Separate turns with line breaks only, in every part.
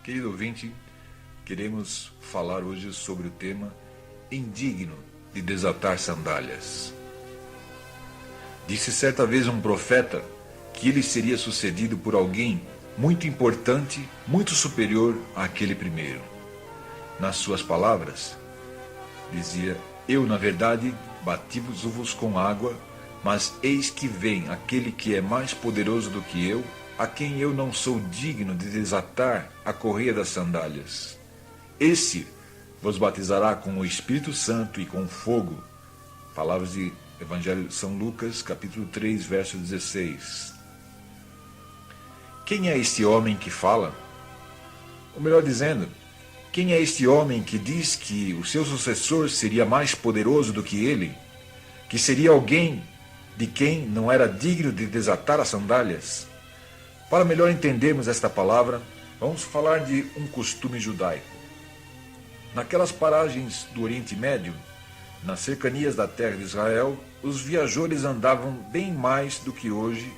Querido ouvinte, queremos falar hoje sobre o tema indigno de desatar sandálias. Disse certa vez um profeta que ele seria sucedido por alguém muito importante, muito superior àquele primeiro. Nas suas palavras, dizia: eu, na verdade, batizo-vos com água, mas eis que vem aquele que é mais poderoso do que eu, a quem eu não sou digno de desatar a correia das sandálias. Esse vos batizará com o Espírito Santo e com fogo. Palavras de Evangelho de São Lucas, capítulo 3, verso 16. Quem é este homem que fala? Ou melhor dizendo, quem é este homem que diz que o seu sucessor seria mais poderoso do que ele? Que seria alguém de quem não era digno de desatar as sandálias? Para melhor entendermos esta palavra, vamos falar de um costume judaico. Naquelas paragens do Oriente Médio, nas cercanias da terra de Israel, os viajores andavam bem mais do que hoje.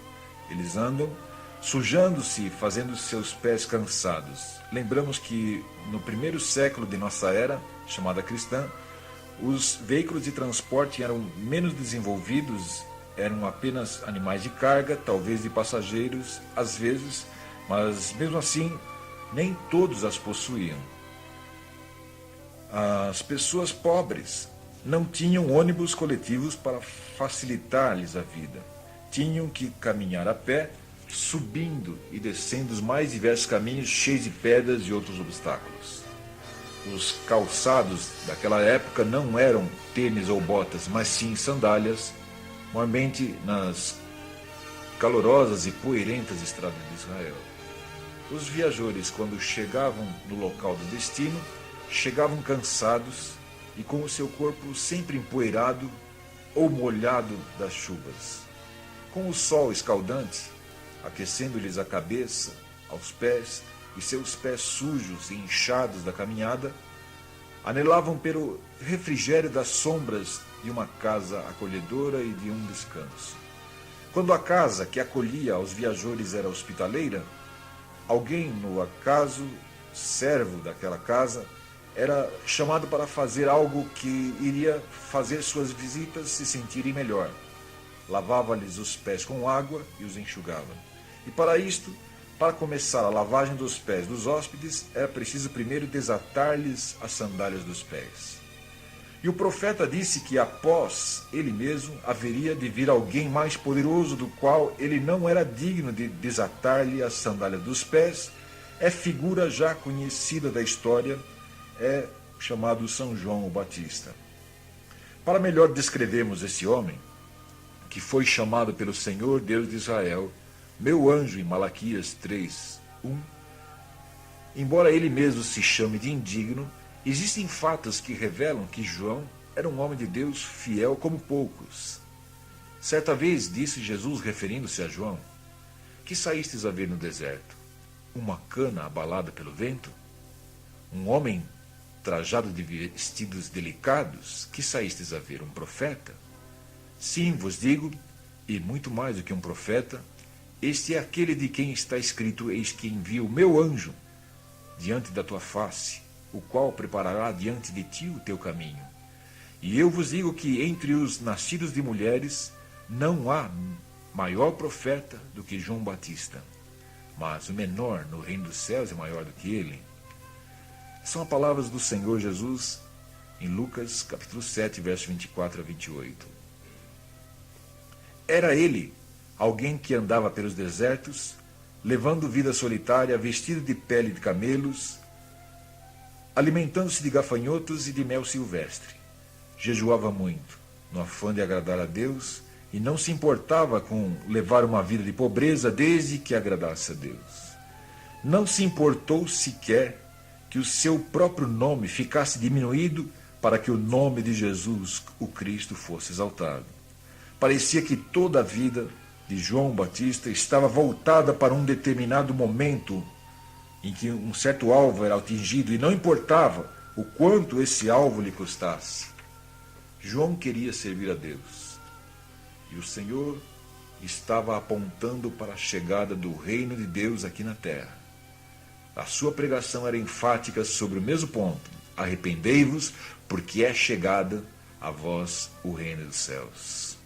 Eles andam sujando-se, fazendo seus pés cansados. Lembramos que no primeiro século de nossa era, chamada cristã, os veículos de transporte eram menos desenvolvidos, eram apenas animais de carga, talvez de passageiros, às vezes, mas mesmo assim, nem todos as possuíam. As pessoas pobres não tinham ônibus coletivos para facilitar-lhes a vida. Tinham que caminhar a pé, subindo e descendo os mais diversos caminhos cheios de pedras e outros obstáculos. Os calçados daquela época não eram tênis ou botas, mas sim sandálias, normalmente nas calorosas e poeirentas estradas de Israel. Os viajores, quando chegavam no local do destino, chegavam cansados e com o seu corpo sempre empoeirado ou molhado das chuvas. Com o sol escaldante, aquecendo-lhes a cabeça, aos pés, e seus pés sujos e inchados da caminhada, anelavam pelo refrigério das sombras de uma casa acolhedora e de um descanso. Quando a casa que acolhia os viajores era hospitaleira, alguém, no acaso, servo daquela casa, era chamado para fazer algo que iria fazer suas visitas se sentirem melhor. Lavava-lhes os pés com água e os enxugava. E para isto, para começar a lavagem dos pés dos hóspedes, era preciso primeiro desatar-lhes as sandálias dos pés. E o profeta disse que após ele mesmo haveria de vir alguém mais poderoso, do qual ele não era digno de desatar-lhe as sandálias dos pés. É figura já conhecida da história, é chamado São João o Batista. Para melhor descrevermos esse homem, que foi chamado pelo Senhor Deus de Israel, meu anjo, em Malaquias 3:1, embora ele mesmo se chame de indigno, existem fatos que revelam que João era um homem de Deus fiel como poucos. Certa vez disse Jesus, referindo-se a João: que saístes a ver no deserto? Uma cana abalada pelo vento? Um homem trajado de vestidos delicados? Que saístes a ver? Um profeta? Sim, vos digo, e muito mais do que um profeta, este é aquele de quem está escrito: eis que envio o meu anjo diante da tua face, o qual preparará diante de ti o teu caminho. E eu vos digo que entre os nascidos de mulheres não há maior profeta do que João Batista, mas o menor no reino dos céus é maior do que ele. São as palavras do Senhor Jesus em Lucas capítulo 7, verso 24 a 28. Era ele alguém que andava pelos desertos, levando vida solitária, vestido de pele de camelos, alimentando-se de gafanhotos e de mel silvestre. Jejuava muito, no afã de agradar a Deus, e não se importava com levar uma vida de pobreza desde que agradasse a Deus. Não se importou sequer que o seu próprio nome ficasse diminuído para que o nome de Jesus, o Cristo, fosse exaltado. Parecia que toda a vida de João Batista estava voltada para um determinado momento em que um certo alvo era atingido, e não importava o quanto esse alvo lhe custasse. João queria servir a Deus, e o Senhor estava apontando para a chegada do reino de Deus aqui na terra. A sua pregação era enfática sobre o mesmo ponto: arrependei-vos, porque é chegada a vós o reino dos céus.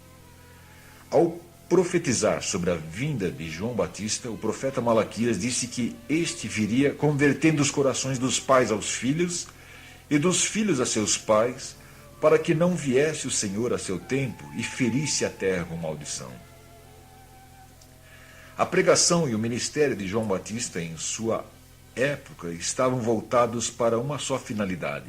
Ao profetizar sobre a vinda de João Batista, o profeta Malaquias disse que este viria convertendo os corações dos pais aos filhos e dos filhos a seus pais, para que não viesse o Senhor a seu tempo e ferisse a terra com maldição. A pregação e o ministério de João Batista em sua época estavam voltados para uma só finalidade: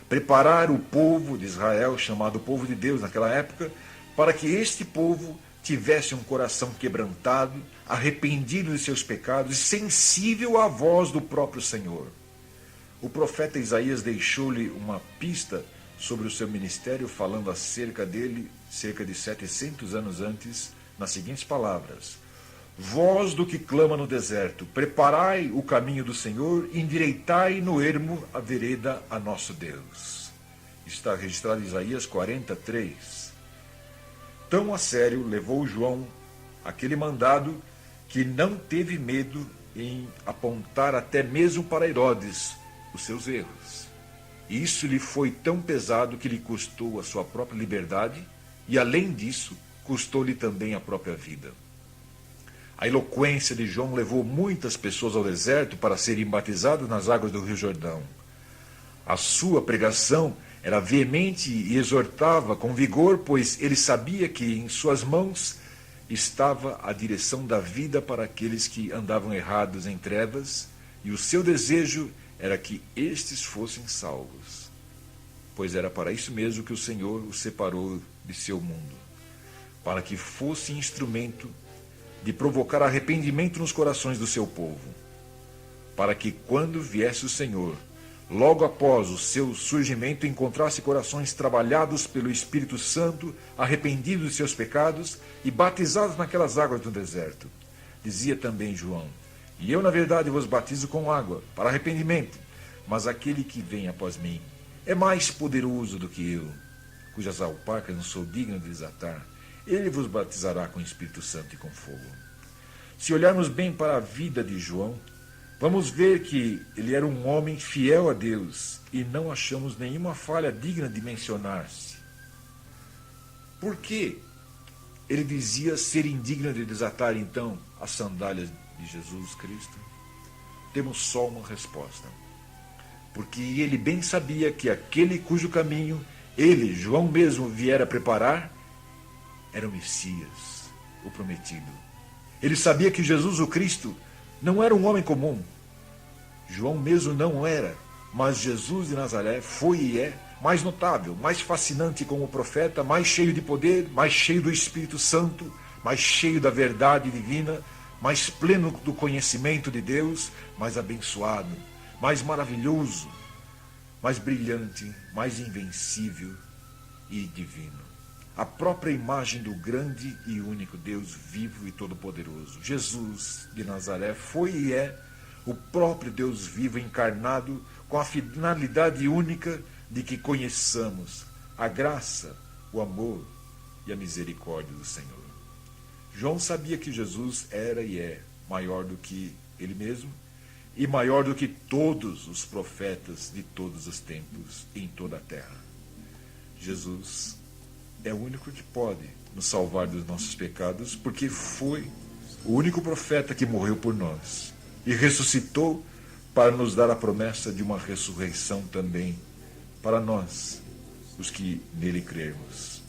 preparar o povo de Israel, chamado povo de Deus naquela época, para que este povo tivesse um coração quebrantado, arrependido de seus pecados e sensível à voz do próprio Senhor. O profeta Isaías deixou-lhe uma pista sobre o seu ministério, falando acerca dele cerca de 700 anos antes, nas seguintes palavras: voz do que clama no deserto, preparai o caminho do Senhor, endireitai no ermo a vereda a nosso Deus. Está registrado em Isaías 43. Tão a sério levou João aquele mandado que não teve medo em apontar até mesmo para Herodes os seus erros. Isso lhe foi tão pesado que lhe custou a sua própria liberdade e, além disso, custou-lhe também a própria vida. A eloquência de João levou muitas pessoas ao deserto para serem batizadas nas águas do Rio Jordão. A sua pregação era veemente e exortava com vigor, pois ele sabia que em suas mãos estava a direção da vida para aqueles que andavam errados em trevas, e o seu desejo era que estes fossem salvos, pois era para isso mesmo que o Senhor o separou de seu mundo, para que fosse instrumento de provocar arrependimento nos corações do seu povo, para que quando viesse o Senhor, logo após o seu surgimento, encontrasse corações trabalhados pelo Espírito Santo, arrependidos de seus pecados e batizados naquelas águas do deserto. Dizia também João: e eu, na verdade, vos batizo com água, para arrependimento, mas aquele que vem após mim é mais poderoso do que eu, cujas alparcas não sou digno de desatar. Ele vos batizará com o Espírito Santo e com fogo. Se olharmos bem para a vida de João, vamos ver que ele era um homem fiel a Deus e não achamos nenhuma falha digna de mencionar-se. Por que ele dizia ser indigno de desatar, então, as sandálias de Jesus Cristo? Temos só uma resposta: porque ele bem sabia que aquele cujo caminho ele, João mesmo, viera preparar, era o Messias, o prometido. Ele sabia que Jesus o Cristo não era um homem comum. João mesmo não era, mas Jesus de Nazaré foi e é mais notável, mais fascinante como profeta, mais cheio de poder, mais cheio do Espírito Santo, mais cheio da verdade divina, mais pleno do conhecimento de Deus, mais abençoado, mais maravilhoso, mais brilhante, mais invencível e divino. A própria imagem do grande e único Deus vivo e todo-poderoso. Jesus de Nazaré foi e é o próprio Deus vivo encarnado, com a finalidade única de que conheçamos a graça, o amor e a misericórdia do Senhor. João sabia que Jesus era e é maior do que ele mesmo e maior do que todos os profetas de todos os tempos em toda a terra. Jesus é o único que pode nos salvar dos nossos pecados, porque foi o único profeta que morreu por nós e ressuscitou para nos dar a promessa de uma ressurreição também para nós, os que nele cremos.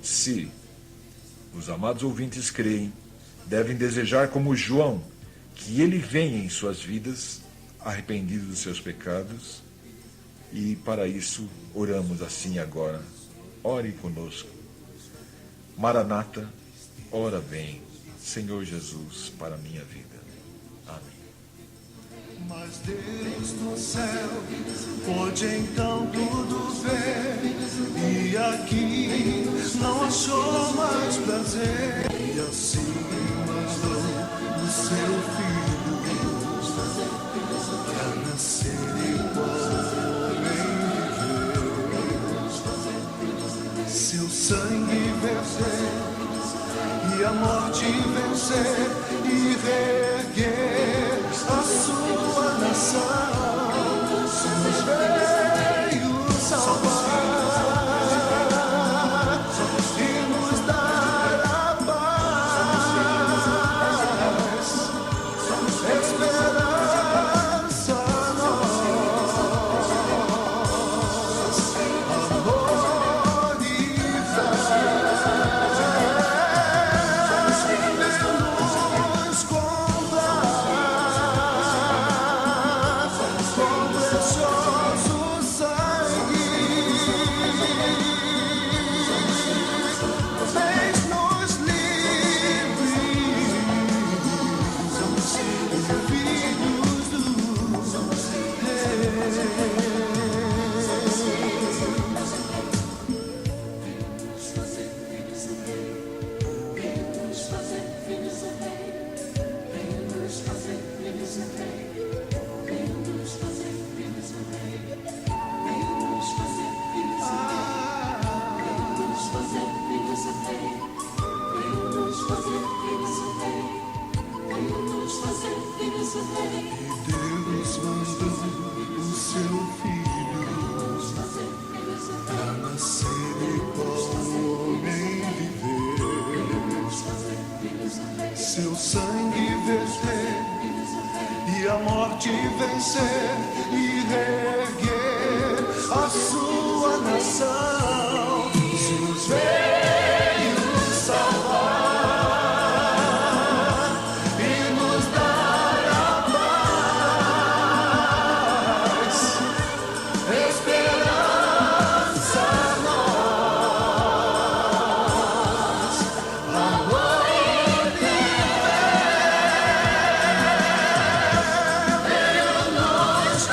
Se os amados ouvintes creem, devem desejar como João que ele venha em suas vidas arrependido dos seus pecados, e para isso oramos assim agora. Ore conosco. Maranata, ora vem, Senhor Jesus, para a minha vida. Amém.
Mas Deus no céu pôde então tudo ver, e aqui não achou mais prazer, e assim mandou o seu filho para nascer igual seu sangue vencer, e a morte vencer, e reerguer a sua morte vencer e reerguer a sua nação. Jesus veio nos salvar e nos dar a paz, esperança nós, amor e fé. Ele nos